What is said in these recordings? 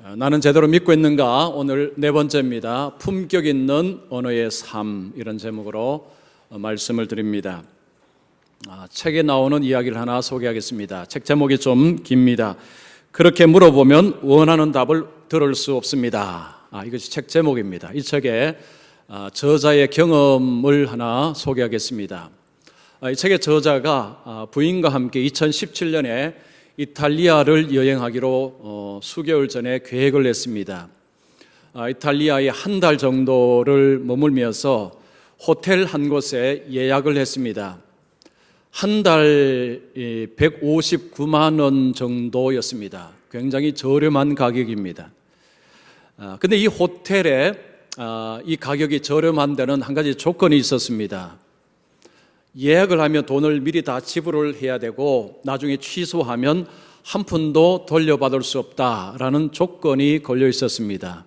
나는 제대로 믿고 있는가? 오늘 네 번째입니다. 품격 있는 언어의 삶, 이런 제목으로 말씀을 드립니다. 책에 나오는 이야기를 하나 소개하겠습니다. 책 제목이 좀 깁니다. 그렇게 물어보면 원하는 답을 들을 수 없습니다. 이것이 책 제목입니다. 이 책의 저자의 경험을 하나 소개하겠습니다. 이 책의 저자가 부인과 함께 2017년에 이탈리아를 여행하기로 수개월 전에 계획을 냈습니다. 이탈리아에 한 달 정도를 머물면서 호텔 한 곳에 예약을 했습니다. 한 달 159만 원 정도였습니다. 굉장히 저렴한 가격입니다. 근데 이 호텔에 이 가격이 저렴한 데는 한 가지 조건이 있었습니다. 예약을 하면 돈을 미리 다 지불을 해야 되고 나중에 취소하면 한 푼도 돌려받을 수 없다라는 조건이 걸려 있었습니다.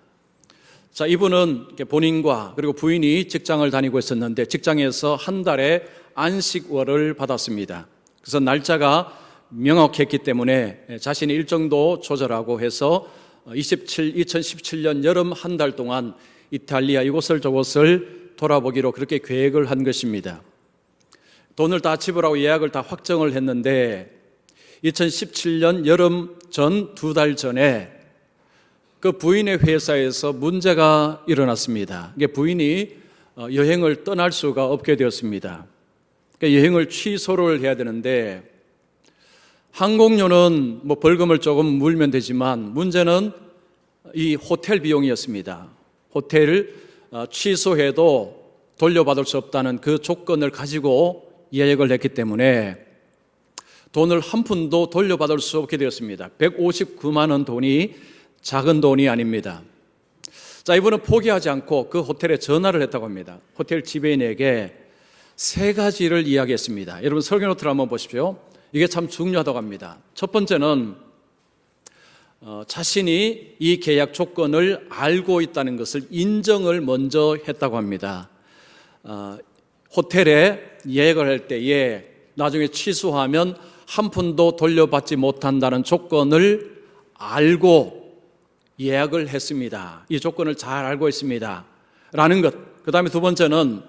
자, 이분은 본인과 그리고 부인이 직장을 다니고 있었는데 직장에서 한 달에 안식월을 받았습니다. 그래서 날짜가 명확했기 때문에 자신의 일정도 조절하고 해서 2017년 여름 한 달 동안 이탈리아 이곳을 저곳을 돌아보기로 그렇게 계획을 한 것입니다. 돈을 다 지불하고 예약을 다 확정을 했는데 2017년 여름 전 2달 전에 그 부인의 회사에서 문제가 일어났습니다. 이게 부인이 여행을 떠날 수가 없게 되었습니다. 그러니까 여행을 취소를 해야 되는데 항공료는 벌금을 조금 물면 되지만 문제는 이 호텔 비용이었습니다. 호텔을 취소해도 돌려받을 수 없다는 그 조건을 가지고 예약을 했기 때문에 돈을 한 푼도 돌려받을 수 없게 되었습니다. 159만 원 돈이 작은 돈이 아닙니다. 자, 이분은 포기하지 않고 그 호텔에 전화를 했다고 합니다. 호텔 지배인에게 세 가지를 이야기했습니다. 여러분 설교 노트를 한번 보십시오. 이게 참 중요하다고 합니다. 첫 번째는 자신이 이 계약 조건을 알고 있다는 것을 인정을 먼저 했다고 합니다. 호텔에 예약을 할 때에 나중에 취소하면 한 푼도 돌려받지 못한다는 조건을 알고 예약을 했습니다. 이 조건을 잘 알고 있습니다. 라는 것. 그 다음에 두 번째는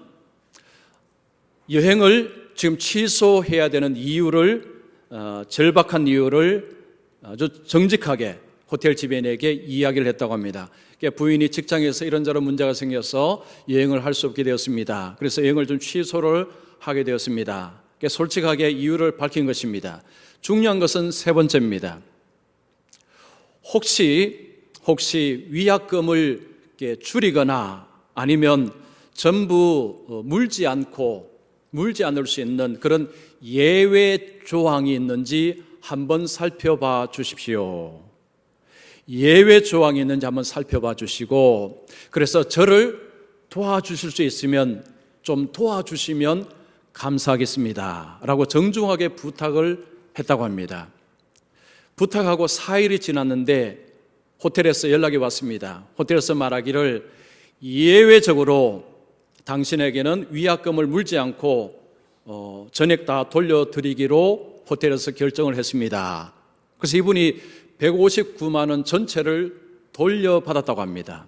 여행을 지금 취소해야 되는 이유를 절박한 이유를 아주 정직하게 호텔 지배인에게 이야기를 했다고 합니다. 부인이 직장에서 이런저런 문제가 생겨서 여행을 할 수 없게 되었습니다. 그래서 여행을 좀 취소를 하게 되었습니다. 솔직하게 이유를 밝힌 것입니다. 중요한 것은 세 번째입니다. 혹시 위약금을 줄이거나 아니면 전부 물지 않을 수 있는 그런 예외 조항이 있는지 한번 살펴봐 주십시오. 예외 조항이 있는지 한번 살펴봐 주시고 그래서 저를 도와주실 수 있으면 좀 도와주시면 감사하겠습니다 라고 정중하게 부탁을 했다고 합니다. 부탁하고 4일이 지났는데 호텔에서 연락이 왔습니다. 호텔에서 말하기를 예외적으로 당신에게는 위약금을 물지 않고 전액 다 돌려드리기로 호텔에서 결정을 했습니다. 그래서 이분이 159만 원 전체를 돌려받았다고 합니다.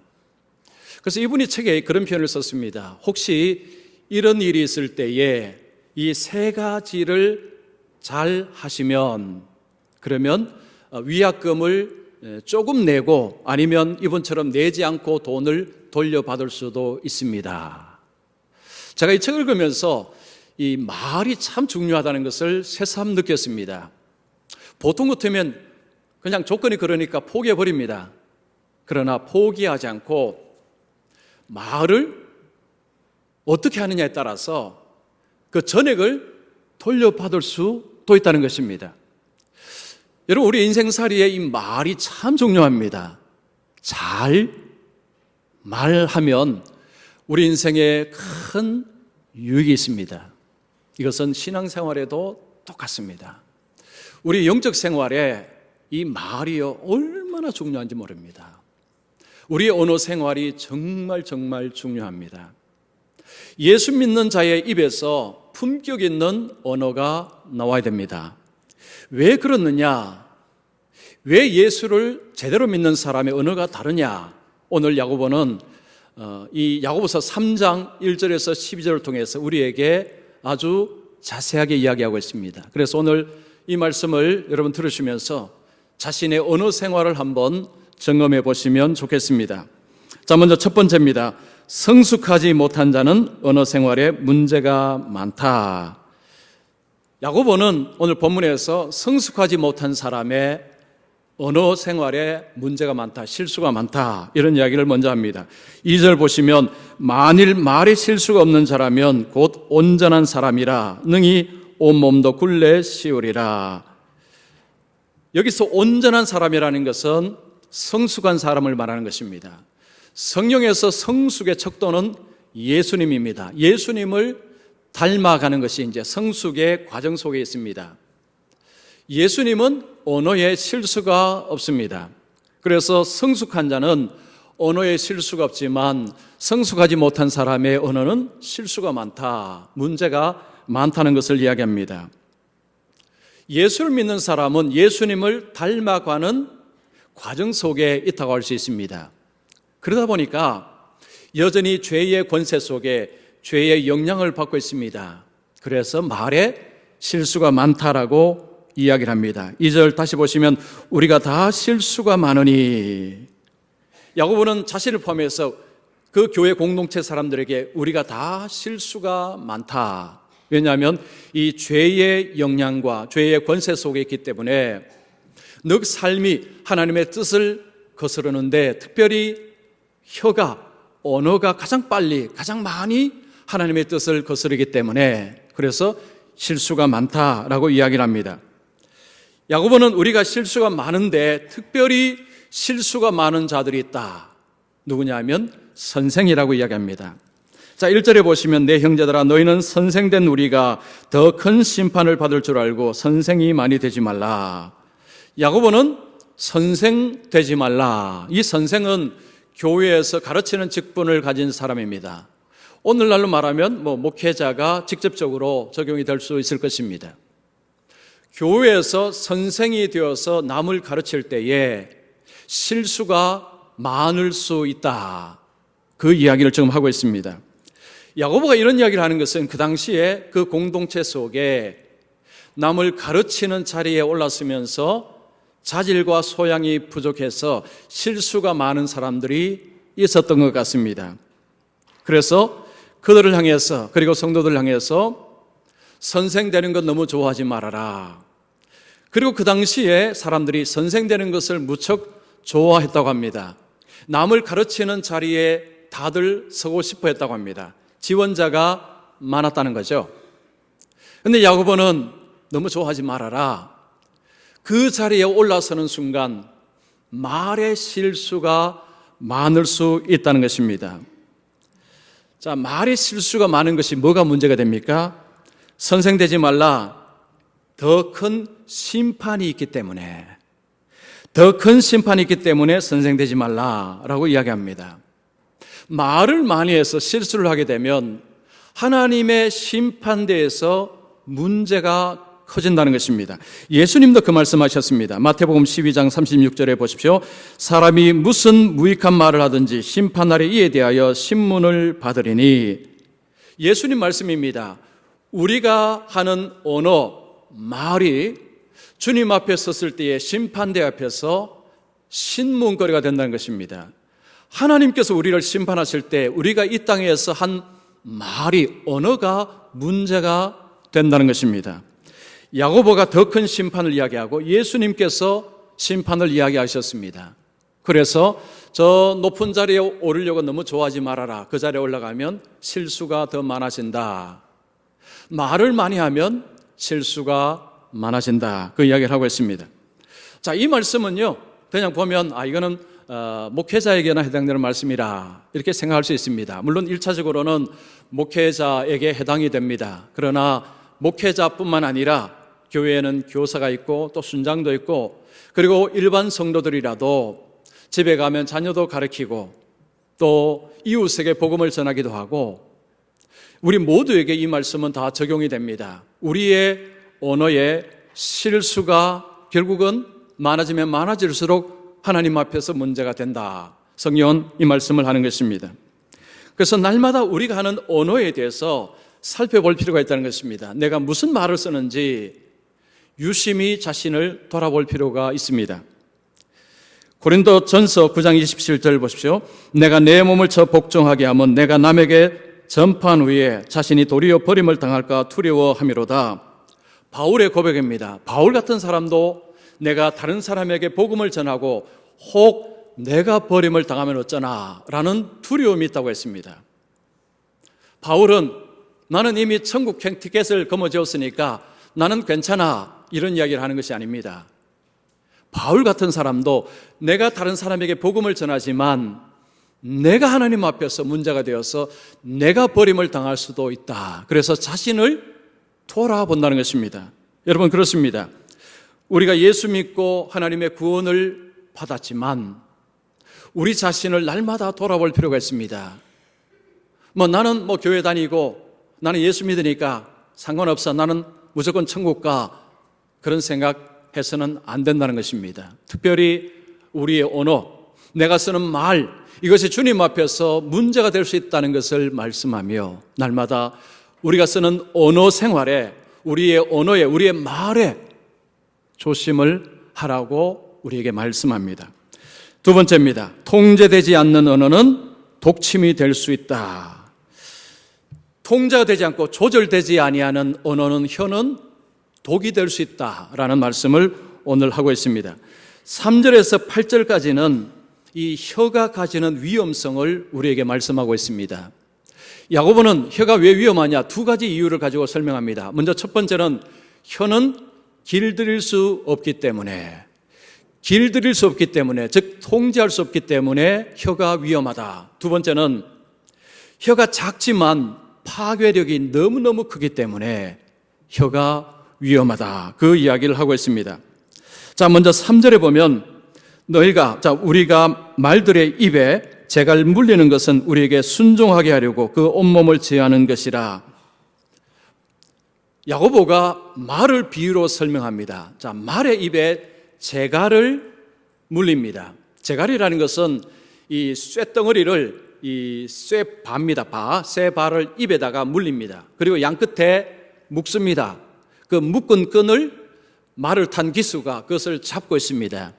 그래서 이분이 책에 그런 표현을 썼습니다. 혹시 이런 일이 있을 때에 이 세 가지를 잘 하시면 그러면 위약금을 조금 내고 아니면 이분처럼 내지 않고 돈을 돌려받을 수도 있습니다. 제가 이 책을 읽으면서 이 말이 참 중요하다는 것을 새삼 느꼈습니다. 보통 같으면 그냥 조건이 그러니까 포기해버립니다. 그러나 포기하지 않고 말을 어떻게 하느냐에 따라서 그 전액을 돌려받을 수도 있다는 것입니다. 여러분, 우리 인생살이에 이 말이 참 중요합니다. 잘 말하면 우리 인생에 큰 유익이 있습니다. 이것은 신앙생활에도 똑같습니다. 우리 영적 생활에 이 말이요 얼마나 중요한지 모릅니다. 우리의 언어 생활이 정말 중요합니다. 예수 믿는 자의 입에서 품격 있는 언어가 나와야 됩니다. 왜 그러느냐? 왜 예수를 제대로 믿는 사람의 언어가 다르냐? 오늘 야고보는 이 야고보서 3장 1절에서 12절을 통해서 우리에게 아주 자세하게 이야기하고 있습니다. 그래서 오늘 이 말씀을 여러분 들으시면서 자신의 언어 생활을 한번 점검해 보시면 좋겠습니다. 자, 먼저 첫 번째입니다. 성숙하지 못한 자는 언어 생활에 문제가 많다. 야고보는 오늘 본문에서 성숙하지 못한 사람의 언어 생활에 문제가 많다, 실수가 많다, 이런 이야기를 먼저 합니다. 2절 보시면 만일 말에 실수가 없는 자라면 곧 온전한 사람이라 능히 온몸도 굴레 씌우리라. 여기서 온전한 사람이라는 것은 성숙한 사람을 말하는 것입니다. 성령에서 성숙의 척도는 예수님입니다. 예수님을 닮아가는 것이 이제 성숙의 과정 속에 있습니다. 예수님은 언어에 실수가 없습니다. 그래서 성숙한 자는 언어에 실수가 없지만 성숙하지 못한 사람의 언어는 실수가 많다, 문제가 많다는 것을 이야기합니다. 예수를 믿는 사람은 예수님을 닮아가는 과정 속에 있다고 할 수 있습니다. 그러다 보니까 여전히 죄의 권세 속에 죄의 영향을 받고 있습니다. 그래서 말에 실수가 많다라고 이야기를 합니다. 2절 다시 보시면 우리가 다 실수가 많으니, 야고보는 자신을 포함해서 그 교회 공동체 사람들에게 우리가 다 실수가 많다. 왜냐하면 이 죄의 영향과 죄의 권세 속에 있기 때문에 늘 삶이 하나님의 뜻을 거스르는데 특별히 혀가, 언어가 가장 빨리, 가장 많이 하나님의 뜻을 거스르기 때문에 그래서 실수가 많다라고 이야기를 합니다. 야고보는 우리가 실수가 많은데 특별히 실수가 많은 자들이 있다. 누구냐면 선생이라고 이야기합니다. 자, 1절에 보시면 내 형제들아 너희는 선생된 우리가 더 큰 심판을 받을 줄 알고 선생이 많이 되지 말라. 야고보는 선생 되지 말라. 이 선생은 교회에서 가르치는 직분을 가진 사람입니다. 오늘날로 말하면 목회자가 직접적으로 적용이 될 수 있을 것입니다. 교회에서 선생이 되어서 남을 가르칠 때에 실수가 많을 수 있다. 그 이야기를 지금 하고 있습니다. 야고보가 이런 이야기를 하는 것은 그 당시에 그 공동체 속에 남을 가르치는 자리에 올랐으면서 자질과 소양이 부족해서 실수가 많은 사람들이 있었던 것 같습니다. 그래서 그들을 향해서, 그리고 성도들을 향해서 선생 되는 것 너무 좋아하지 말아라. 그리고 그 당시에 사람들이 선생 되는 것을 무척 좋아했다고 합니다. 남을 가르치는 자리에 다들 서고 싶어 했다고 합니다. 지원자가 많았다는 거죠. 그런데 야고보는 너무 좋아하지 말아라. 그 자리에 올라서는 순간 말의 실수가 많을 수 있다는 것입니다. 자, 말의 실수가 많은 것이 뭐가 문제가 됩니까? 선생되지 말라. 더 큰 심판이 있기 때문에, 더 큰 심판이 있기 때문에 선생되지 말라라고 이야기합니다. 말을 많이 해서 실수를 하게 되면 하나님의 심판대에서 문제가 커진다는 것입니다. 예수님도 그 말씀하셨습니다. 마태복음 12장 36절에 보십시오. 사람이 무슨 무익한 말을 하든지 심판날에 이에 대하여 신문을 받으리니. 예수님 말씀입니다. 우리가 하는 언어, 말이 주님 앞에 섰을 때에 심판대 앞에서 신문거리가 된다는 것입니다. 하나님께서 우리를 심판하실 때 우리가 이 땅에서 한 말이, 언어가 문제가 된다는 것입니다. 야고보가 더 큰 심판을 이야기하고 예수님께서 심판을 이야기하셨습니다. 그래서 저 높은 자리에 오르려고 너무 좋아하지 말아라. 그 자리에 올라가면 실수가 더 많아진다. 말을 많이 하면 실수가 많아진다. 그 이야기를 하고 있습니다. 자, 이 말씀은요, 그냥 보면 이거는 목회자에게나 해당되는 말씀이라 이렇게 생각할 수 있습니다. 물론 1차적으로는 목회자에게 해당이 됩니다. 그러나 목회자뿐만 아니라 교회에는 교사가 있고 또 순장도 있고, 그리고 일반 성도들이라도 집에 가면 자녀도 가르치고 또 이웃에게 복음을 전하기도 하고, 우리 모두에게 이 말씀은 다 적용이 됩니다. 우리의 언어에 실수가 결국은 많아지면 많아질수록 하나님 앞에서 문제가 된다. 성경은 이 말씀을 하는 것입니다. 그래서 날마다 우리가 하는 언어에 대해서 살펴볼 필요가 있다는 것입니다. 내가 무슨 말을 쓰는지 유심히 자신을 돌아볼 필요가 있습니다. 고린도전서 9장 27절 보십시오. 내가 내 몸을 쳐 복종하게 하면 내가 남에게 전파한 후에 자신이 도리어 버림을 당할까 두려워함이로다. 바울의 고백입니다. 바울 같은 사람도 내가 다른 사람에게 복음을 전하고 혹 내가 버림을 당하면 어쩌나 라는 두려움이 있다고 했습니다. 바울은 나는 이미 천국 티켓을 거머쥐었으니까 나는 괜찮아 이런 이야기를 하는 것이 아닙니다. 바울 같은 사람도 내가 다른 사람에게 복음을 전하지만 내가 하나님 앞에서 문제가 되어서 내가 버림을 당할 수도 있다. 그래서 자신을 돌아본다는 것입니다. 여러분 그렇습니다. 우리가 예수 믿고 하나님의 구원을 받았지만 우리 자신을 날마다 돌아볼 필요가 있습니다. 나는 교회 다니고 나는 예수 믿으니까 상관없어. 나는 무조건 천국 가. 그런 생각해서는 안 된다는 것입니다. 특별히 우리의 언어, 내가 쓰는 말, 이것이 주님 앞에서 문제가 될 수 있다는 것을 말씀하며 날마다 우리가 쓰는 언어 생활에, 우리의 언어에, 우리의 말에 조심을 하라고 우리에게 말씀합니다. 두 번째입니다. 통제되지 않는 언어는 독침이 될 수 있다. 통제가 되지 않고 조절되지 아니하는 언어는 혀는 독이 될 수 있다라는 말씀을 오늘 하고 있습니다. 3절에서 8절까지는 이 혀가 가지는 위험성을 우리에게 말씀하고 있습니다. 야고보는 혀가 왜 위험하냐 두 가지 이유를 가지고 설명합니다. 먼저 첫 번째는 혀는 길들일 수 없기 때문에, 즉 통제할 수 없기 때문에 혀가 위험하다. 두 번째는 혀가 작지만 파괴력이 너무너무 크기 때문에 혀가 위험하다. 그 이야기를 하고 있습니다. 자, 먼저 3절에 보면 우리가 말들의 입에 재갈 물리는 것은 우리에게 순종하게 하려고 그 온몸을 제하는 것이라. 야고보가 말을 비유로 설명합니다. 자, 말의 입에 재갈을 물립니다. 재갈이라는 것은 이 쇠덩어리를 이 쇠바입니다. 쇠바를 입에다가 물립니다. 그리고 양 끝에 묶습니다. 그 묶은 끈을 말을 탄 기수가 그것을 잡고 있습니다.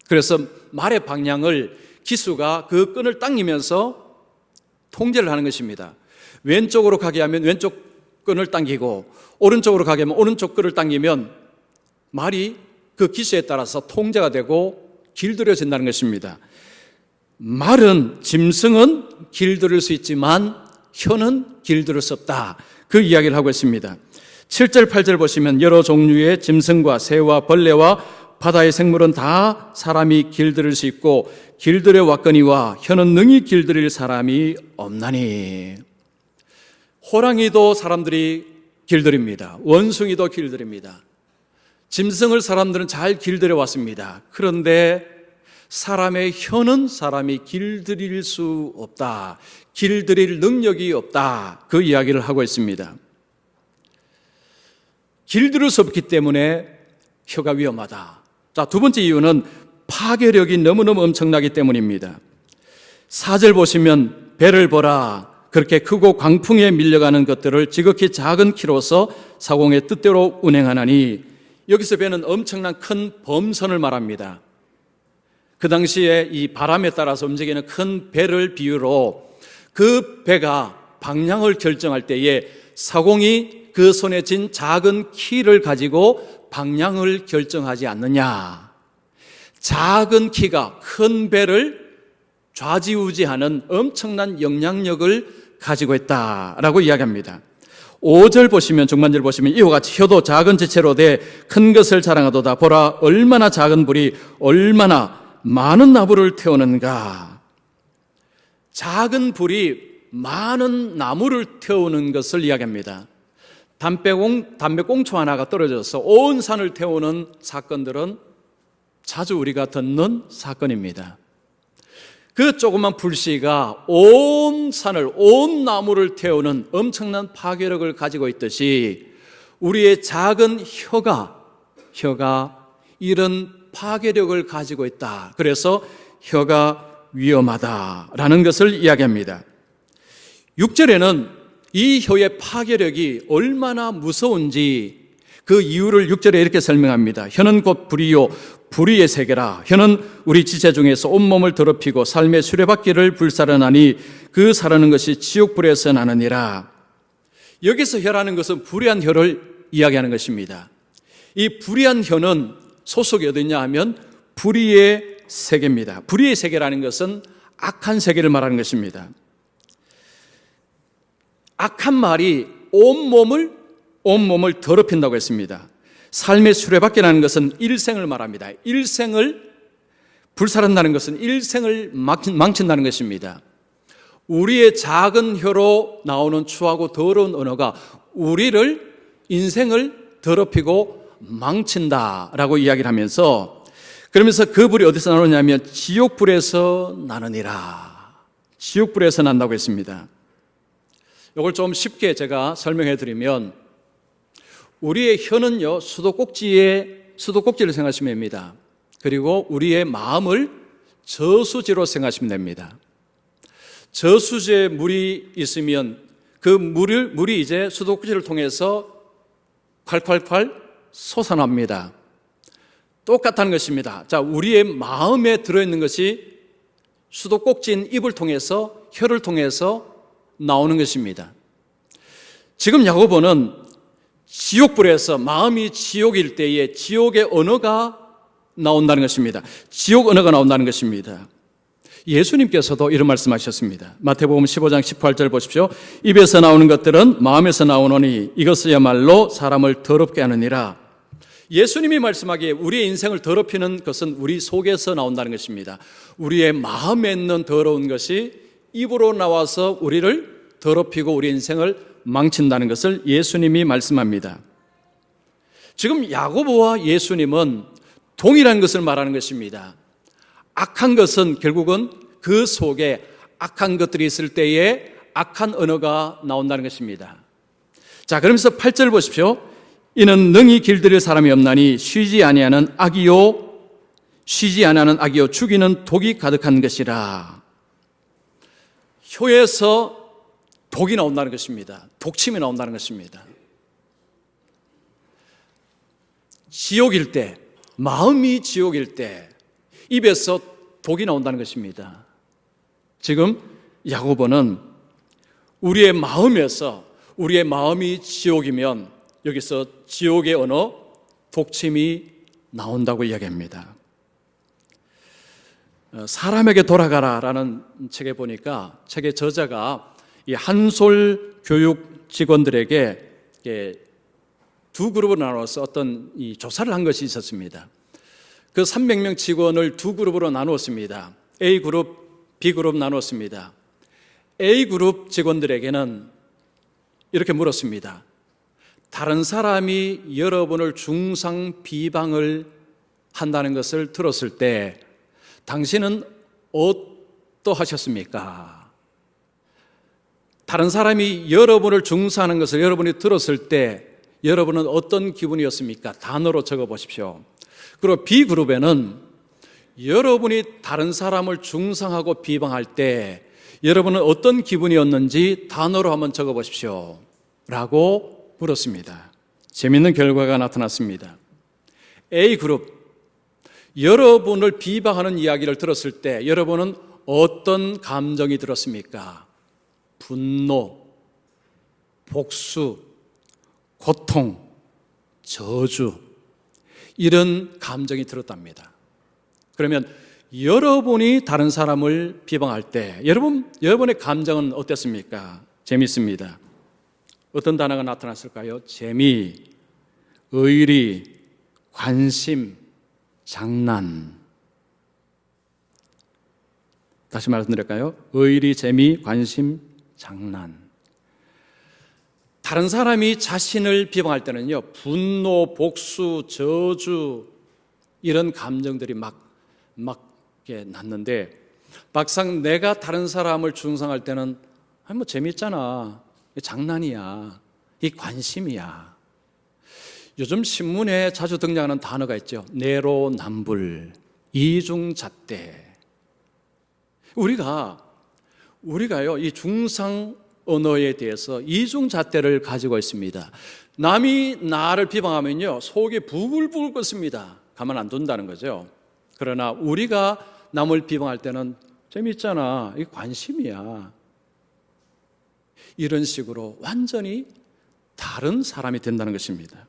그래서 말의 방향을 기수가 그 끈을 당기면서 통제를 하는 것입니다. 왼쪽으로 가게 하면 왼쪽 끈을 당기고 오른쪽으로 가게 하면 오른쪽 끈을 당기면 말이 그 기수에 따라서 통제가 되고 길들여진다는 것입니다. 말은, 짐승은 길들일 수 있지만 혀는 길들일 수 없다. 그 이야기를 하고 있습니다. 7절, 8절 보시면 여러 종류의 짐승과 새와 벌레와 바다의 생물은 다 사람이 길들일 수 있고 길들여 왔거니와 혀는 능히 길들일 사람이 없나니. 호랑이도 사람들이 길들입니다. 원숭이도 길들입니다. 짐승을 사람들은 잘 길들여 왔습니다. 그런데 사람의 혀는 사람이 길들일 수 없다. 길들일 능력이 없다. 그 이야기를 하고 있습니다. 길들일 수 없기 때문에 혀가 위험하다. 자, 두 번째 이유는 파괴력이 너무너무 엄청나기 때문입니다. 4절 보시면 배를 보라. 그렇게 크고 광풍에 밀려가는 것들을 지극히 작은 키로서 사공의 뜻대로 운행하나니. 여기서 배는 엄청난 큰 범선을 말합니다. 그 당시에 이 바람에 따라서 움직이는 큰 배를 비유로 그 배가 방향을 결정할 때에 사공이 그 손에 쥔 작은 키를 가지고 방향을 결정하지 않느냐. 작은 키가 큰 배를 좌지우지하는 엄청난 영향력을 가지고 있다라고 이야기합니다. 5절 보시면, 중반절 보시면 이와 같이 혀도 작은 지체로 돼 큰 것을 자랑하도다. 보라, 얼마나 작은 불이 얼마나 많은 나무를 태우는가. 작은 불이 많은 나무를 태우는 것을 이야기합니다. 담배꽁초 하나가 떨어져서 온 산을 태우는 사건들은 자주 우리가 듣는 사건입니다. 그 조그만 불씨가 온 산을, 온 나무를 태우는 엄청난 파괴력을 가지고 있듯이 우리의 작은 혀가 이런 파괴력을 가지고 있다. 그래서 혀가 위험하다라는 것을 이야기합니다. 6절에는 이 혀의 파괴력이 얼마나 무서운지 그 이유를 6절에 이렇게 설명합니다. 혀는 곧 불이요 불의의 세계라. 혀는 우리 지체 중에서 온몸을 더럽히고 삶의 수레바퀴를 불사르나니 그 사르는 것이 지옥불에서 나느니라. 여기서 혀라는 것은 불의한 혀를 이야기하는 것입니다. 이 불의한 혀는 소속이 어디냐 하면 불의의 세계입니다. 불의의 세계라는 것은 악한 세계를 말하는 것입니다. 악한 말이 온몸을 더럽힌다고 했습니다. 삶의 수레바퀴라는 것은 일생을 말합니다. 일생을 불살른다는 것은 일생을 망친다는 것입니다. 우리의 작은 혀로 나오는 추하고 더러운 언어가 우리를 인생을 더럽히고 망친다라고 이야기를 하면서 그러면서 그 불이 어디서 나오냐면 지옥불에서 나느니라. 지옥불에서 난다고 했습니다. 이걸 좀 쉽게 제가 설명해 드리면 우리의 혀는요 수도꼭지를 생각하시면 됩니다. 그리고 우리의 마음을 저수지로 생각하시면 됩니다. 저수지에 물이 있으면 그 물이 이제 수도꼭지를 통해서 콸콸콸 솟아납니다. 똑같다는 것입니다. 자, 우리의 마음에 들어있는 것이 수도꼭지인 입을 통해서 혀를 통해서 나오는 것입니다. 지금 야고보는 지옥불에서 마음이 지옥일 때에 지옥의 언어가 나온다는 것입니다. 지옥 언어가 나온다는 것입니다. 예수님께서도 이런 말씀하셨습니다. 마태복음 15장 18절 보십시오. 입에서 나오는 것들은 마음에서 나오노니 이것이야말로 사람을 더럽게 하느니라. 예수님이 말씀하기에 우리의 인생을 더럽히는 것은 우리 속에서 나온다는 것입니다. 우리의 마음에 있는 더러운 것이 입으로 나와서 우리를 더럽히고 우리 인생을 망친다는 것을 예수님이 말씀합니다. 지금 야고보와 예수님은 동일한 것을 말하는 것입니다. 악한 것은 결국은 그 속에 악한 것들이 있을 때에 악한 언어가 나온다는 것입니다. 자, 그러면서 8절 보십시오. 이는 능히 길들일 사람이 없나니 쉬지 아니하는 악이요 죽이는 독이 가득한 것이라. 혀에서 독이 나온다는 것입니다. 독침이 나온다는 것입니다. 지옥일 때, 마음이 지옥일 때 입에서 독이 나온다는 것입니다. 지금 야고보는 우리의 마음에서 우리의 마음이 지옥이면 여기서 지옥의 언어, 독침이 나온다고 이야기합니다. 사람에게 돌아가라라는 책에 보니까 책의 저자가 이 한솔 교육 직원들에게 두 그룹으로 나눠서 어떤 이 조사를 한 것이 있었습니다. 그 300명 직원을 두 그룹으로 나누었습니다. A그룹, B그룹 나누었습니다. A그룹 직원들에게는 이렇게 물었습니다. 다른 사람이 여러분을 중상 비방을 한다는 것을 들었을 때 당신은 어떠하셨습니까? 다른 사람이 여러분을 중상하는 것을 여러분이 들었을 때 여러분은 어떤 기분이었습니까? 단어로 적어 보십시오. 그리고 B그룹에는 여러분이 다른 사람을 중상하고 비방할 때 여러분은 어떤 기분이었는지 단어로 한번 적어 보십시오 라고 물었습니다. 재미있는 결과가 나타났습니다. A그룹, 여러분을 비방하는 이야기를 들었을 때 여러분은 어떤 감정이 들었습니까? 분노, 복수, 고통, 저주, 이런 감정이 들었답니다. 그러면 여러분이 다른 사람을 비방할 때 여러분의 감정은 어땠습니까? 재미있습니다. 어떤 단어가 나타났을까요? 재미, 의리, 관심, 장난. 다시 말씀드릴까요? 의리, 재미, 관심, 장난. 다른 사람이 자신을 비방할 때는요, 분노, 복수, 저주, 이런 감정들이 막 이렇게 났는데, 막상 내가 다른 사람을 중상할 때는, 뭐 재밌잖아. 장난이야. 이 관심이야. 요즘 신문에 자주 등장하는 단어가 있죠. 내로남불, 이중잣대. 우리가요, 이 중상 언어에 대해서 이중잣대를 가지고 있습니다. 남이 나를 비방하면요, 속이 부글부글 끓습니다. 가만 안 둔다는 거죠. 그러나 우리가 남을 비방할 때는 재밌잖아, 이게 관심이야, 이런 식으로 완전히 다른 사람이 된다는 것입니다.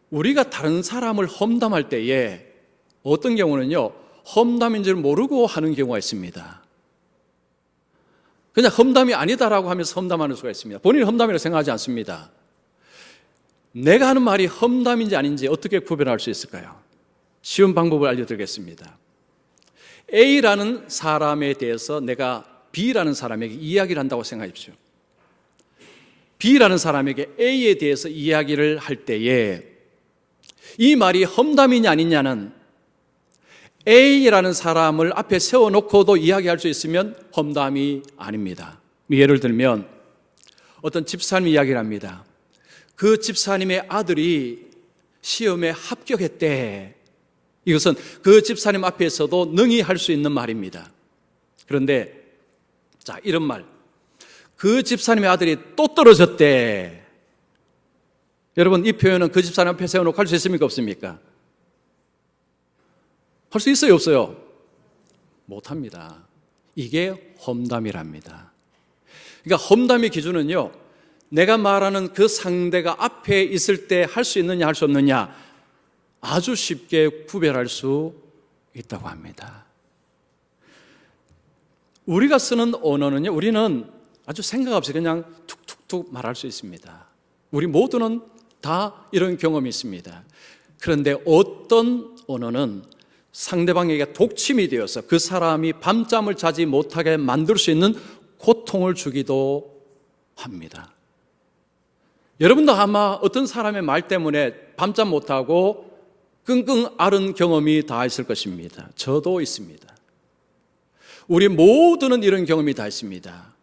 우리가 다른 사람을 험담할 때에 어떤 경우는요, 험담인 줄 모르고 하는 경우가 있습니다. 그냥 험담이 아니다라고 하면서 험담하는 수가 있습니다. 본인이 험담이라고 생각하지 않습니다. 내가 하는 말이 험담인지 아닌지 어떻게 구별할 수 있을까요? 쉬운 방법을 알려드리겠습니다. A라는 사람에 대해서 내가 B라는 사람에게 이야기를 한다고 생각하십시오. B라는 사람에게 A에 대해서 이야기를 할 때에 이 말이 험담이냐 아니냐는 A라는 사람을 앞에 세워놓고도 이야기할 수 있으면 험담이 아닙니다. 예를 들면 어떤 집사님이 이야기를 합니다. 그 집사님의 아들이 시험에 합격했대. 이것은 그 집사님 앞에서도 능히 할 수 있는 말입니다. 그런데 이런 말, 그 집사님의 아들이 또 떨어졌대. 여러분, 이 표현은 그 집사님 앞에 세워놓고 할 수 있습니까, 없습니까? 할 수 있어요, 없어요? 못합니다. 이게 험담이랍니다. 그러니까 험담의 기준은요, 내가 말하는 그 상대가 앞에 있을 때 할 수 있느냐 할 수 없느냐 아주 쉽게 구별할 수 있다고 합니다. 우리가 쓰는 언어는요, 우리는 아주 생각 없이 그냥 툭툭툭 말할 수 있습니다. 우리 모두는 다 이런 경험이 있습니다. 그런데 어떤 언어는 상대방에게 독침이 되어서 그 사람이 밤잠을 자지 못하게 만들 수 있는 고통을 주기도 합니다. 여러분도 아마 어떤 사람의 말 때문에 밤잠 못하고 끙끙 앓은 경험이 다 있을 것입니다. 저도 있습니다. 우리 모두는 이런 경험이 다 있습니다.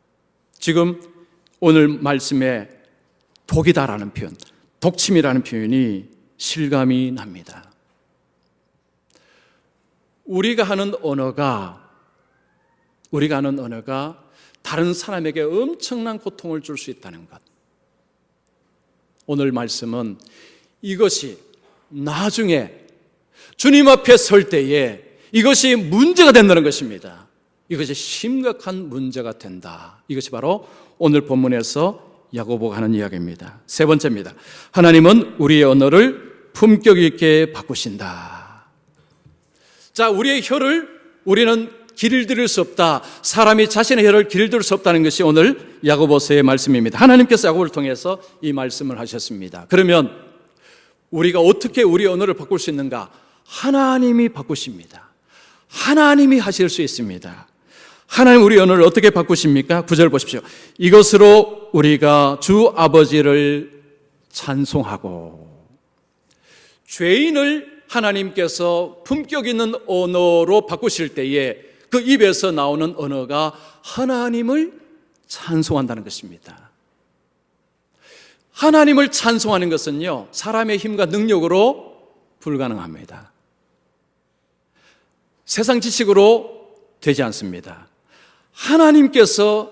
지금 오늘 말씀에 독이다라는 표현, 독침이라는 표현이 실감이 납니다. 우리가 하는 언어가 다른 사람에게 엄청난 고통을 줄 수 있다는 것. 오늘 말씀은 이것이 나중에 주님 앞에 설 때에 이것이 문제가 된다는 것입니다. 이것이 심각한 문제가 된다. 이것이 바로 오늘 본문에서 야고보가 하는 이야기입니다. 세 번째입니다. 하나님은 우리의 언어를 품격 있게 바꾸신다. 자, 우리의 혀를 우리는 길들일 수 없다. 사람이 자신의 혀를 길들일 수 없다는 것이 오늘 야고보서의 말씀입니다. 하나님께서 야고보를 통해서 이 말씀을 하셨습니다. 그러면 우리가 어떻게 우리의 언어를 바꿀 수 있는가? 하나님이 바꾸십니다. 하나님이 하실 수 있습니다. 하나님 우리 언어를 어떻게 바꾸십니까? 9절 보십시오. 이것으로 우리가 주 아버지를 찬송하고. 죄인을 하나님께서 품격 있는 언어로 바꾸실 때에 그 입에서 나오는 언어가 하나님을 찬송한다는 것입니다. 하나님을 찬송하는 것은요, 사람의 힘과 능력으로 불가능합니다. 세상 지식으로 되지 않습니다. 하나님께서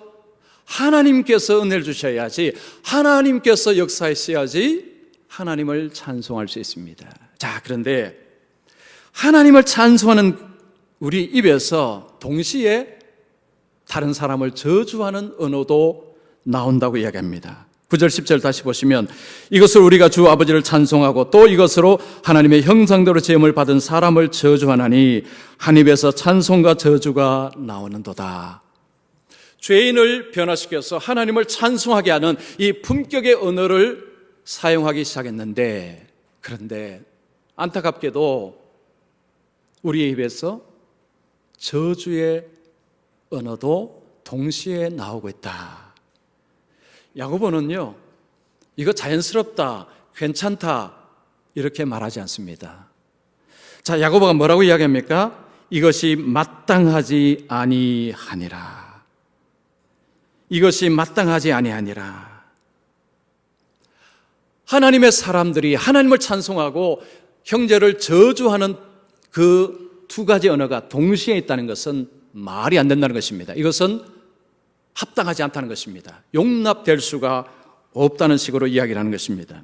은혜를 주셔야지, 하나님께서 역사하셔야지 하나님을 찬송할 수 있습니다. 자, 그런데 하나님을 찬송하는 우리 입에서 동시에 다른 사람을 저주하는 언어도 나온다고 이야기합니다. 9절 10절 다시 보시면 이것으로 우리가 주 아버지를 찬송하고 또 이것으로 하나님의 형상대로 지음을 받은 사람을 저주하나니 한 입에서 찬송과 저주가 나오는도다. 죄인을 변화시켜서 하나님을 찬송하게 하는 이 품격의 언어를 사용하기 시작했는데, 그런데 안타깝게도 우리의 입에서 저주의 언어도 동시에 나오고 있다. 야고보는요, 이거 자연스럽다, 괜찮다 이렇게 말하지 않습니다. 자, 야고보가 뭐라고 이야기합니까? 이것이 마땅하지 아니하니라. 이것이 마땅하지 아니하니라. 하나님의 사람들이 하나님을 찬송하고 형제를 저주하는 그 두 가지 언어가 동시에 있다는 것은 말이 안 된다는 것입니다. 이것은 합당하지 않다는 것입니다. 용납될 수가 없다는 식으로 이야기를 하는 것입니다.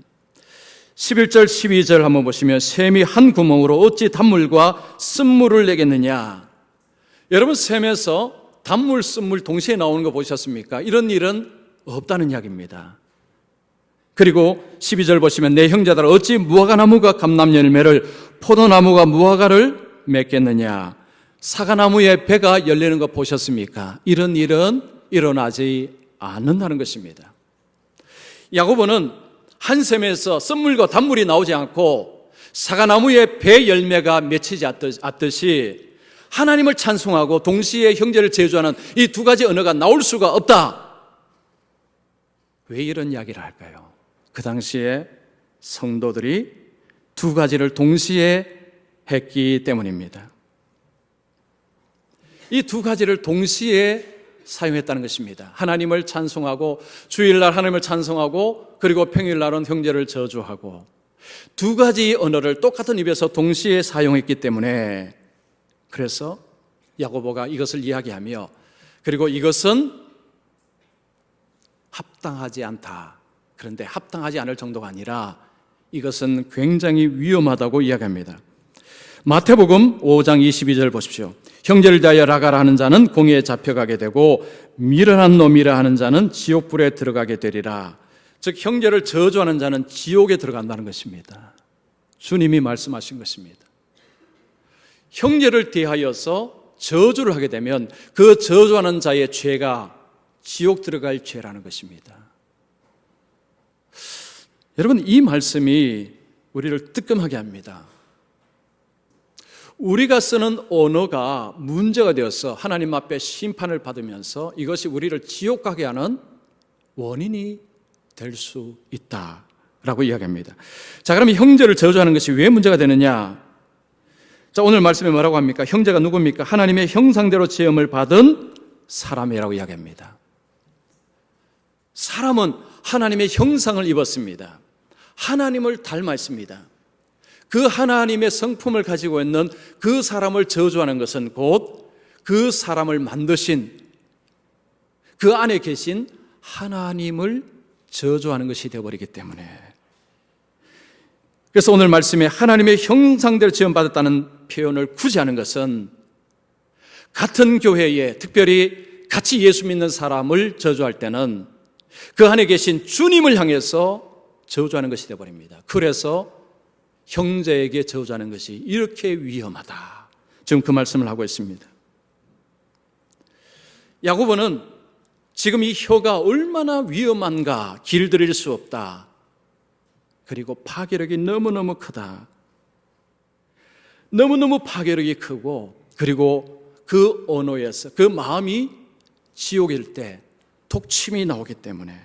11절 12절 한번 보시면 샘이 한 구멍으로 어찌 단물과 쓴물을 내겠느냐. 여러분, 샘에서 단물 쓴물 동시에 나오는 거 보셨습니까? 이런 일은 없다는 이야기입니다. 그리고 12절 보시면 내 형제들 어찌 무화과나무가 감람 열매를 포도나무가 무화과를 맺겠느냐. 사과나무에 배가 열리는 거 보셨습니까? 이런 일은 일어나지 않는다는 것입니다. 야고보는 한 샘에서 쓴물과 단물이 나오지 않고 사과나무에 배 열매가 맺히지 않듯이 하나님을 찬송하고 동시에 형제를 제주하는 이 두 가지 언어가 나올 수가 없다. 왜 이런 이야기를 할까요? 그 당시에 성도들이 두 가지를 동시에 했기 때문입니다. 이 두 가지를 동시에 사용했다는 것입니다. 하나님을 찬송하고 주일날 하나님을 찬송하고 그리고 평일날은 형제를 저주하고 두 가지 언어를 똑같은 입에서 동시에 사용했기 때문에 그래서 야고보가 이것을 이야기하며 그리고 이것은 합당하지 않다. 그런데 합당하지 않을 정도가 아니라 이것은 굉장히 위험하다고 이야기합니다. 마태복음 5장 22절 보십시오. 형제를 대하여 라가라 하는 자는 공의에 잡혀가게 되고 미련한 놈이라 하는 자는 지옥불에 들어가게 되리라. 즉 형제를 저주하는 자는 지옥에 들어간다는 것입니다. 주님이 말씀하신 것입니다. 형제를 대하여서 저주를 하게 되면 그 저주하는 자의 죄가 지옥 들어갈 죄라는 것입니다. 여러분, 이 말씀이 우리를 뜨끔하게 합니다. 우리가 쓰는 언어가 문제가 되어서 하나님 앞에 심판을 받으면서 이것이 우리를 지옥 가게 하는 원인이 될 수 있다라고 이야기합니다. 자, 그러면 형제를 저주하는 것이 왜 문제가 되느냐? 자, 오늘 말씀에 뭐라고 합니까? 형제가 누굽니까? 하나님의 형상대로 지음을 받은 사람이라고 이야기합니다. 사람은 하나님의 형상을 입었습니다. 하나님을 닮아 있습니다. 그 하나님의 성품을 가지고 있는 그 사람을 저주하는 것은 곧 그 사람을 만드신 그 안에 계신 하나님을 저주하는 것이 되어버리기 때문에, 그래서 오늘 말씀에 하나님의 형상대로 지음받았다는 표현을 굳이 하는 것은 같은 교회에 특별히 같이 예수 믿는 사람을 저주할 때는 그 안에 계신 주님을 향해서 저주하는 것이 되어버립니다. 그래서 형제에게 저주하는 것이 이렇게 위험하다. 지금 그 말씀을 하고 있습니다. 야고보는 지금 이 혀가 얼마나 위험한가 길들일 수 없다. 그리고 파괴력이 너무너무 크다. 너무너무 파괴력이 크고 그리고 그 언어에서 그 마음이 지옥일 때 독침이 나오기 때문에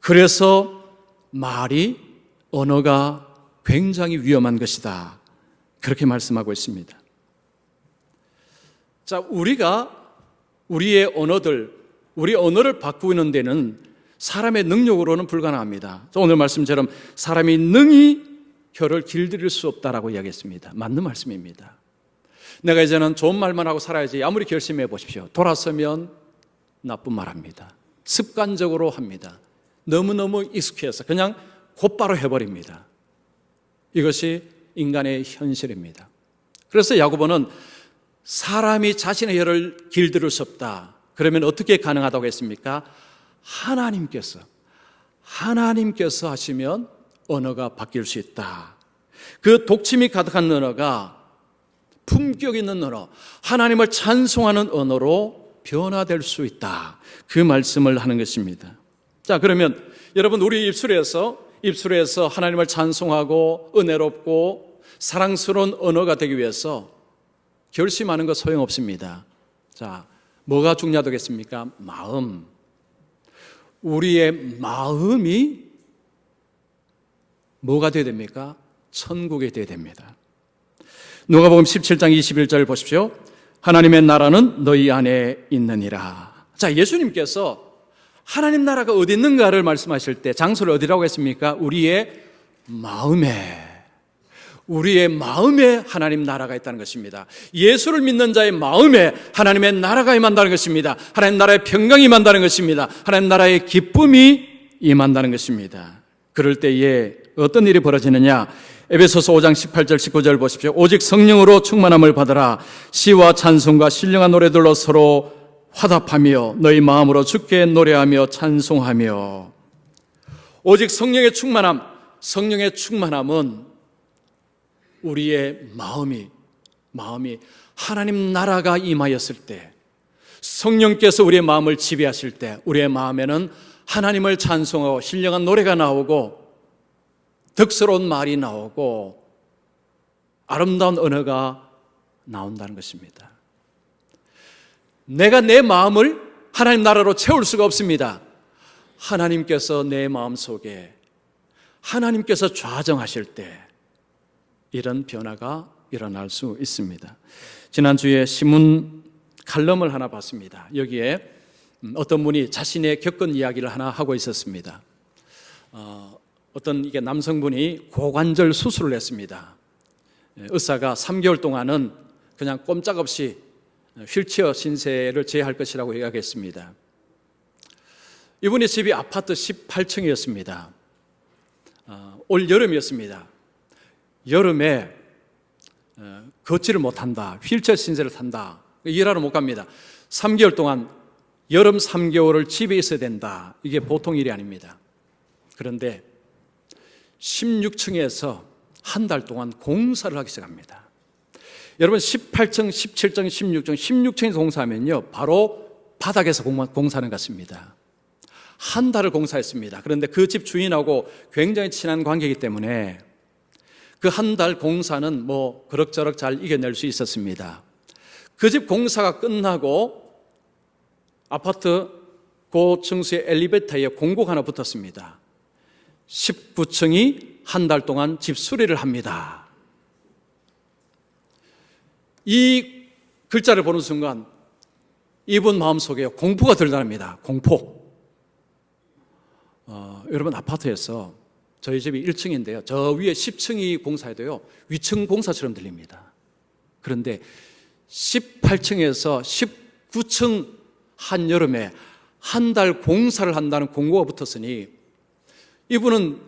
그래서 말이 언어가 굉장히 위험한 것이다. 그렇게 말씀하고 있습니다. 자, 우리가 우리의 언어들, 우리 언어를 바꾸는 데는 사람의 능력으로는 불가능합니다. 오늘 말씀처럼 사람이 능히 혀를 길들일 수 없다라고 이야기했습니다. 맞는 말씀입니다. 내가 이제는 좋은 말만 하고 살아야지 아무리 결심해 보십시오. 돌아서면 나쁜 말 합니다. 습관적으로 합니다. 너무너무 익숙해서 그냥 곧바로 해버립니다. 이것이 인간의 현실입니다. 그래서 야고보는 사람이 자신의 혀를 길들일 수 없다. 그러면 어떻게 가능하다고 했습니까? 하나님께서 하시면 언어가 바뀔 수 있다. 그 독침이 가득한 언어가 품격 있는 언어, 하나님을 찬송하는 언어로 변화될 수 있다. 그 말씀을 하는 것입니다. 자, 그러면 여러분, 우리 입술에서 하나님을 찬송하고 은혜롭고 사랑스러운 언어가 되기 위해서 결심하는 거 소용없습니다. 자, 뭐가 중요하겠습니까? 마음. 우리의 마음이 뭐가 되어야 됩니까? 천국에 되어야 됩니다. 누가복음 17장 21절 보십시오. 하나님의 나라는 너희 안에 있느니라. 자, 예수님께서 하나님 나라가 어디 있는가를 말씀하실 때 장소를 어디라고 했습니까? 우리의 마음에 하나님 나라가 있다는 것입니다. 예수를 믿는 자의 마음에 하나님의 나라가 임한다는 것입니다. 하나님 나라의 평강이 임한다는 것입니다. 하나님 나라의 기쁨이 임한다는 것입니다. 그럴 때에 어떤 일이 벌어지느냐? 에베소서 5장 18절 19절 보십시오. 오직 성령으로 충만함을 받으라. 시와 찬송과 신령한 노래들로 서로 화답하며 너희 마음으로 주께 노래하며 찬송하며. 오직 성령의 충만함은 우리의 마음이 하나님 나라가 임하였을 때, 성령께서 우리의 마음을 지배하실 때 우리의 마음에는 하나님을 찬송하고 신령한 노래가 나오고 덕스러운 말이 나오고 아름다운 언어가 나온다는 것입니다. 내가 내 마음을 하나님 나라로 채울 수가 없습니다. 하나님께서 내 마음 속에 하나님께서 좌정하실 때 이런 변화가 일어날 수 있습니다. 지난주에 신문 칼럼을 하나 봤습니다. 여기에 어떤 분이 자신의 겪은 이야기를 하나 하고 있었습니다. 어떤 이게 남성분이 고관절 수술을 했습니다. 의사가 3개월 동안은 그냥 꼼짝없이 휠체어 신세를 제할 것이라고 이야기했습니다. 이분의 집이 아파트 18층이었습니다. 올 여름이었습니다. 여름에 걷지를 못한다, 휠체어 신세를 탄다, 일하러 못 갑니다. 3개월 동안 여름 3개월을 집에 있어야 된다. 이게 보통 일이 아닙니다. 그런데 16층에서 한 달 동안 공사를 하기 시작합니다. 여러분 18층, 17층, 16층에서 공사하면요 바로 바닥에서 공사하는 것 같습니다. 한 달을 공사했습니다. 그런데 그 집 주인하고 굉장히 친한 관계이기 때문에 그 한 달 공사는 뭐 그럭저럭 잘 이겨낼 수 있었습니다. 그 집 공사가 끝나고 아파트 고층수의 엘리베이터에 공고가 하나 붙었습니다. 19층이 한 달 동안 집 수리를 합니다. 이 글자를 보는 순간 이분 마음속에 공포가 들어납니다. 공포. 여러분 아파트에서 저희 집이 1층인데요. 저 위에 10층이 공사해도요. 위층 공사처럼 들립니다. 그런데 18층에서 19층 한여름에 한 달 공사를 한다는 공고가 붙었으니 이분은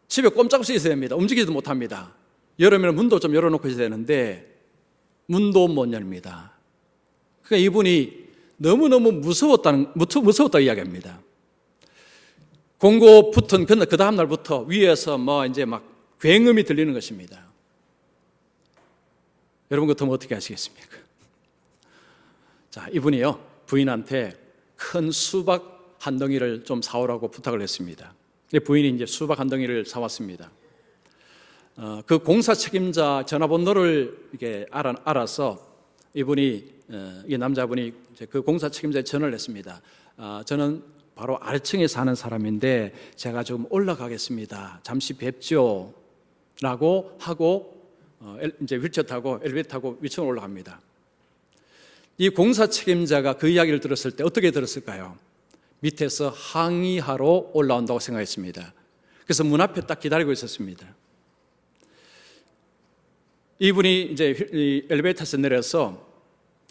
집에 꼼짝없이 있어야 됩니다. 움직이지도 못합니다. 여름에는 문도 좀 열어놓고 있어야 되는데 문도 못 열립니다. 그러니까 이분이 너무너무 무서웠다고 이야기합니다. 공고 붙은 그 다음 날부터 위에서 이제 막 굉음이 들리는 것입니다. 여러분 같으면 어떻게 하시겠습니까? 자, 이분이요 부인한테 큰 수박 한 덩이를 좀 사오라고 부탁을 했습니다. 부인이 이제 수박 한 덩이를 사왔습니다. 그 공사 책임자 전화번호를 이게 알아서 이분이 이 남자분이 이제 그 공사 책임자에 전화를 했습니다. 저는 바로 아래층에 사는 사람인데 제가 좀 올라가겠습니다. 잠시 뵙죠. 라고 하고 이제 휠체어 타고 엘리베이터 타고 위층으로 올라갑니다. 이 공사 책임자가 그 이야기를 들었을 때 어떻게 들었을까요? 밑에서 항의하러 올라온다고 생각했습니다. 그래서 문 앞에 딱 기다리고 있었습니다. 이분이 이제 엘리베이터에서 내려서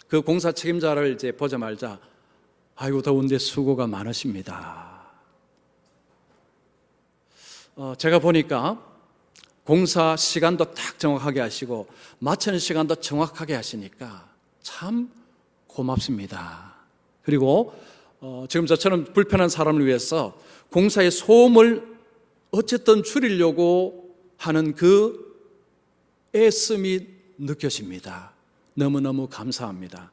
그 공사 책임자를 이제 보자마자 아이고 더운데 수고가 많으십니다. 제가 보니까 공사 시간도 딱 정확하게 하시고 마치는 시간도 정확하게 하시니까 참 고맙습니다. 그리고 지금 저처럼 불편한 사람을 위해서 공사의 소음을 어쨌든 줄이려고 하는 그 애씀이 느껴집니다. 너무너무 감사합니다.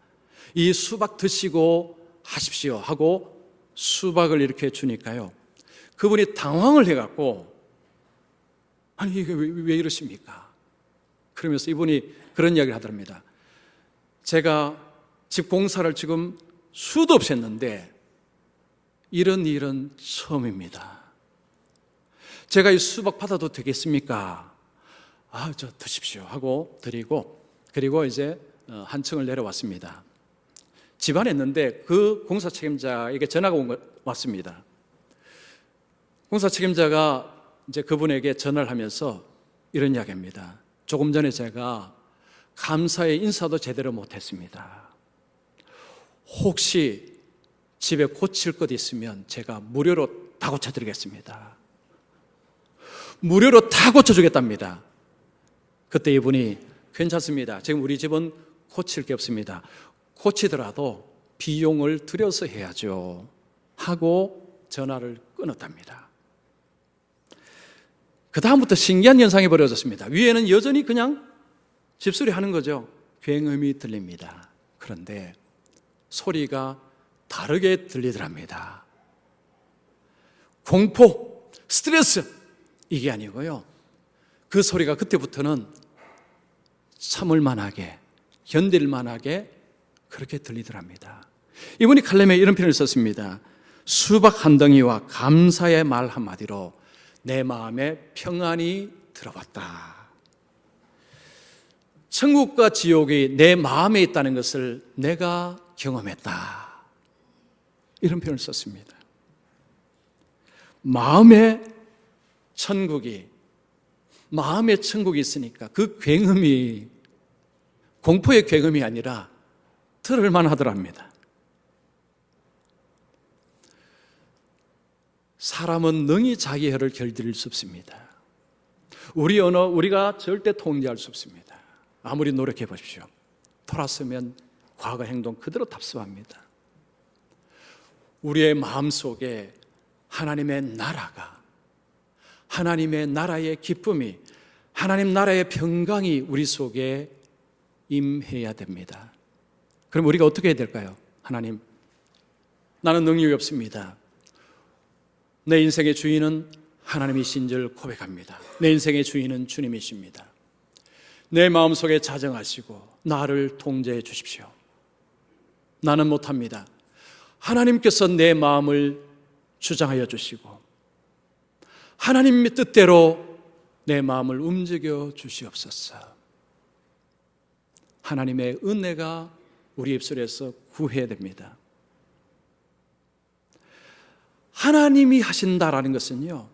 이 수박 드시고 하십시오 하고 수박을 이렇게 주니까요 그분이 당황을 해갖고 아니 이게 왜 이러십니까? 그러면서 이분이 그런 이야기를 하더랍니다. 제가 집 공사를 지금 수도 없이 했는데 이런 일은 처음입니다. 제가 이 수박 받아도 되겠습니까? 저 드십시오 하고 드리고 그리고 이제 한 층을 내려왔습니다. 집안에 있는데 그 공사 책임자에게 전화가 왔습니다. 공사 책임자가 이제 그분에게 전화를 하면서 이런 이야기입니다. 조금 전에 제가 감사의 인사도 제대로 못했습니다. 혹시 집에 고칠 것 있으면 제가 무료로 다 고쳐드리겠습니다. 무료로 다 고쳐주겠답니다. 그때 이분이 괜찮습니다. 지금 우리 집은 고칠 게 없습니다. 고치더라도 비용을 들여서 해야죠 하고 전화를 끊었답니다. 그 다음부터 신기한 현상이 벌어졌습니다. 위에는 여전히 그냥 집수리 하는 거죠. 굉음이 들립니다. 그런데 소리가 다르게 들리더랍니다. 공포, 스트레스 이게 아니고요. 그 소리가 그때부터는 참을 만하게, 견딜 만하게 그렇게 들리더랍니다. 이분이 칼럼에 이런 표현을 썼습니다. 수박 한 덩이와 감사의 말 한마디로 내 마음에 평안이 들어왔다. 천국과 지옥이 내 마음에 있다는 것을 내가 경험했다. 이런 표현을 썼습니다. 마음에 천국이 있으니까 그 굉음이 공포의 굉음이 아니라 들을만 하더랍니다. 사람은 능히 자기 혀를 결들일 수 없습니다. 우리 언어 우리가 절대 통제할 수 없습니다. 아무리 노력해 보십시오. 돌아서면 과거 행동 그대로 답습합니다. 우리의 마음속에 하나님의 나라가, 하나님의 나라의 기쁨이, 하나님 나라의 평강이 우리 속에 임해야 됩니다. 그럼 우리가 어떻게 해야 될까요? 하나님, 나는 능력이 없습니다. 내 인생의 주인은 하나님이신 줄 고백합니다. 내 인생의 주인은 주님이십니다. 내 마음속에 자정하시고 나를 통제해 주십시오. 나는 못합니다. 하나님께서 내 마음을 주장하여 주시고 하나님의 뜻대로 내 마음을 움직여 주시옵소서. 하나님의 은혜가 우리 입술에서 구해야 됩니다. 하나님이 하신다라는 것은요,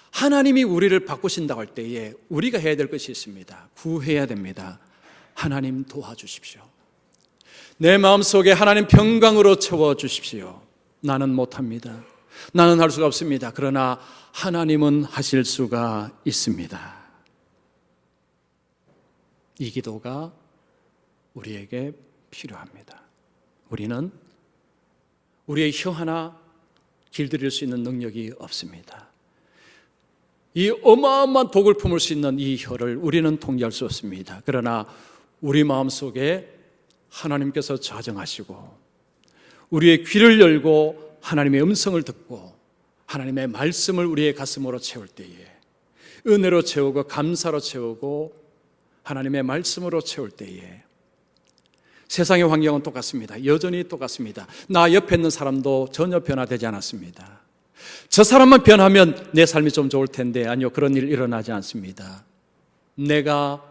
하나님이 우리를 바꾸신다고 할 때에 우리가 해야 될 것이 있습니다. 구해야 됩니다. 하나님 도와주십시오. 내 마음속에 하나님 평강으로 채워주십시오. 나는 못합니다. 나는 할 수가 없습니다. 그러나 하나님은 하실 수가 있습니다. 이 기도가 우리에게 필요합니다. 우리는 우리의 혀 하나 길들일 수 있는 능력이 없습니다. 이 어마어마한 독을 품을 수 있는 이 혀를 우리는 통제할 수 없습니다. 그러나 우리 마음속에 하나님께서 자정하시고 우리의 귀를 열고 하나님의 음성을 듣고 하나님의 말씀을 우리의 가슴으로 채울 때에 은혜로 채우고 감사로 채우고 하나님의 말씀으로 채울 때에 세상의 환경은 똑같습니다. 여전히 똑같습니다. 나 옆에 있는 사람도 전혀 변화되지 않았습니다. 저 사람만 변하면 내 삶이 좀 좋을 텐데 아니요, 그런 일 일어나지 않습니다. 내가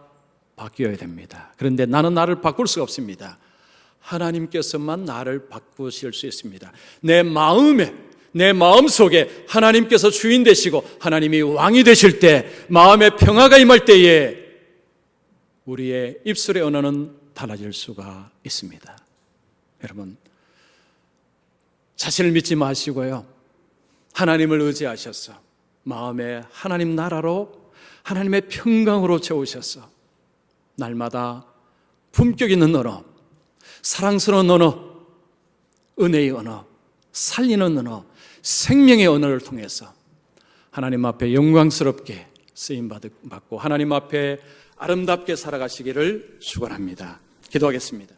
바뀌어야 됩니다. 그런데 나는 나를 바꿀 수가 없습니다. 하나님께서만 나를 바꾸실 수 있습니다. 내 마음속에 하나님께서 주인 되시고 하나님이 왕이 되실 때, 마음의 평화가 임할 때에 우리의 입술의 언어는 달라질 수가 있습니다. 여러분, 자신을 믿지 마시고요, 하나님을 의지하셔서 마음에 하나님 나라로 하나님의 평강으로 채우셔서 날마다 품격 있는 언어, 사랑스러운 언어, 은혜의 언어, 살리는 언어, 생명의 언어를 통해서 하나님 앞에 영광스럽게 쓰임받고 하나님 앞에 아름답게 살아가시기를 축원합니다. 기도하겠습니다.